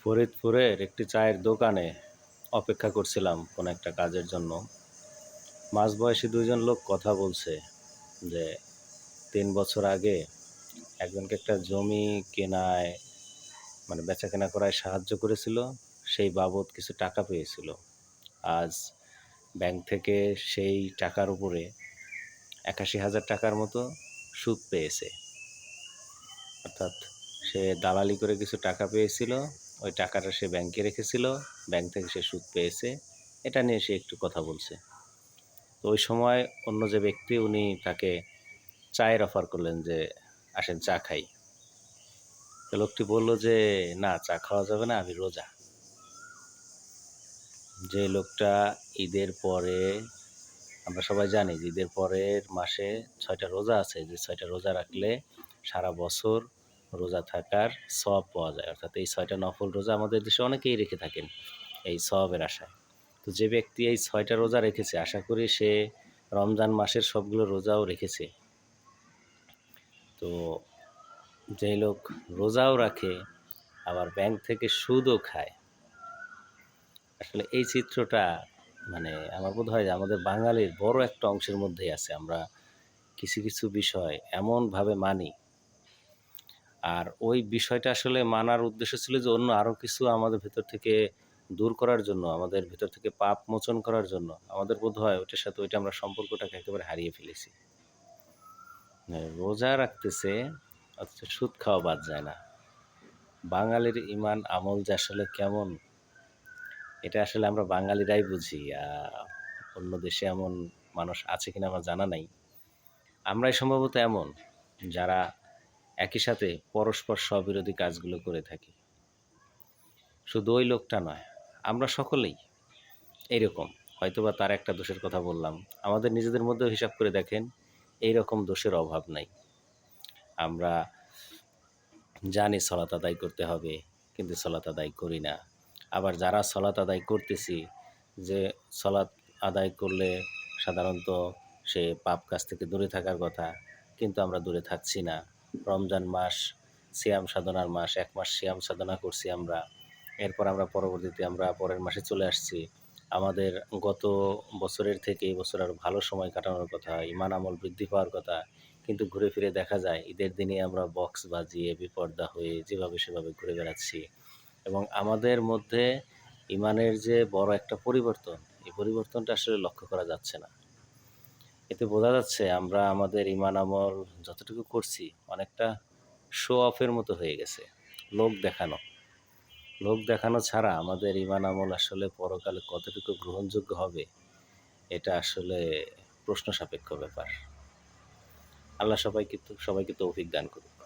ফরিদপুরের একটি চায়ের দোকানে অপেক্ষা করছিলাম কোনো একটা কাজের জন্য। মাঝবয়সী দুইজন লোক কথা বলছে যে 3 বছর আগে একজনকে একটা জমি কেনায় বেচা কেনা করায় সাহায্য করেছিল, সেই বাবদ কিছু টাকা পেয়েছিল। আজ ব্যাংক থেকে সেই টাকার উপরে 81,000 টাকার মতো সুদ পেয়েছে। অর্থাৎ সে দালালি করে কিছু টাকা পেয়েছিল, ওই টাকাটা সে ব্যাংকে রেখেছিল, ব্যাংক থেকে সে সুদ পেয়েছে। এটা নিয়ে সে একটু কথা বলছে। তো ওই সময় অন্য যে ব্যক্তি, উনি তাকে চায়ের অফার করলেন যে আসেন চা খাই। তো লোকটি বলল যে না, চা খাওয়া যাবে না, আমি রোজা। যে লোকটা ঈদের পরে, আমরা সবাই জানি যে ঈদের পরের মাসে 6টা রোজা আছে, যে 6টা রোজা রাখলে সারা বছর রোজা থাকার সওয়াব পাওয়া যায়। অর্থাৎ এই 6টা নফল রোজা আমাদের দেশে অনেকেই রেখে থাকেন এই সওয়াবের আশায়। তো যে ব্যক্তি এই 6টা রোজা রেখেছে, আশা করি সে রমজান মাসের সবগুলো রোজাও রেখেছে। তো যেই লোক রোজাও রাখে আবার ব্যাংক থেকে সুদও খায়, আসলে এই চিত্রটা আমার বোধ হয় যে আমাদের বাঙালির বড় একটা অংশের মধ্যেই আছে। আমরা কিছু কিছু বিষয় এমনভাবে মানি, আর ওই বিষয়টা আসলে মানার উদ্দেশ্য ছিল যে অন্য আরও কিছু আমাদের ভেতর থেকে দূর করার জন্য, আমাদের ভেতর থেকে পাপ মোচন করার জন্য। আমাদের বোধ হয় ওইটার সাথে ওইটা আমরা সম্পর্কটাকে একেবারে হারিয়ে ফেলেছি। রোজা রাখতেছে অথচ সুদ খাওয়া বাদ যায় না। বাঙালির ইমান আমল যে আসলে কেমন, এটা আসলে আমরা বাঙালিরাই বুঝি। অন্য দেশে এমন মানুষ আছে কিনা আমার জানা নাই। আমরাই সম্ভবত এমন যারা একই সাথে পরস্পর স্ববিরোধী কাজগুলো করে থাকি। শুধু ওই লোকটা নয়, আমরা সকলেই এইরকম। হয়তোবা তার একটা দোষের কথা বললাম, আমাদের নিজেদের মধ্যেও হিসাব করে দেখেন, এইরকম দোষের অভাব নাই। আমরা জানি সলাত আদায় করতে হবে, কিন্তু সলাত আদায় করি না। আবার যারা সলাত আদায় করতেছি, যে সলাত আদায় করলে সাধারণত সে পাপ কাজ থেকে দূরে থাকার কথা, কিন্তু আমরা দূরে থাকছি না। রমজান মাস সিয়াম সাধনার মাস, 1 মাস সিয়াম সাধনা করছি আমরা। এরপর আমরা পরবর্তীতে পরের মাসে চলে আসছি। আমাদের গত বছরের থেকে এই বছর আরও ভালো সময় কাটানোর কথা, ঈমান আমল বৃদ্ধি পাওয়ার কথা। কিন্তু ঘুরে ফিরে দেখা যায় ঈদের দিনে আমরা বক্স বাজিয়ে বেপরদা হয়ে যেভাবে সেভাবে ঘুরে বেড়াচ্ছি। এবং আমাদের মধ্যে ঈমানের যে বড় একটা পরিবর্তন, এই পরিবর্তনটা আসলে লক্ষ্য করা যাচ্ছে না। এতে বোঝা যাচ্ছে আমরা আমাদের ঈমান আমল যতটুকু করছি অনেকটা শো অফের মতো হয়ে গেছে। লোক দেখানো ছাড়া আমাদের ঈমান আমল আসলে পরকালে কতটুকু গ্রহণযোগ্য হবে, এটা আসলে প্রশ্ন সাপেক্ষ ব্যাপার। আল্লাহ সবাইকে তৌফিক দান করুক।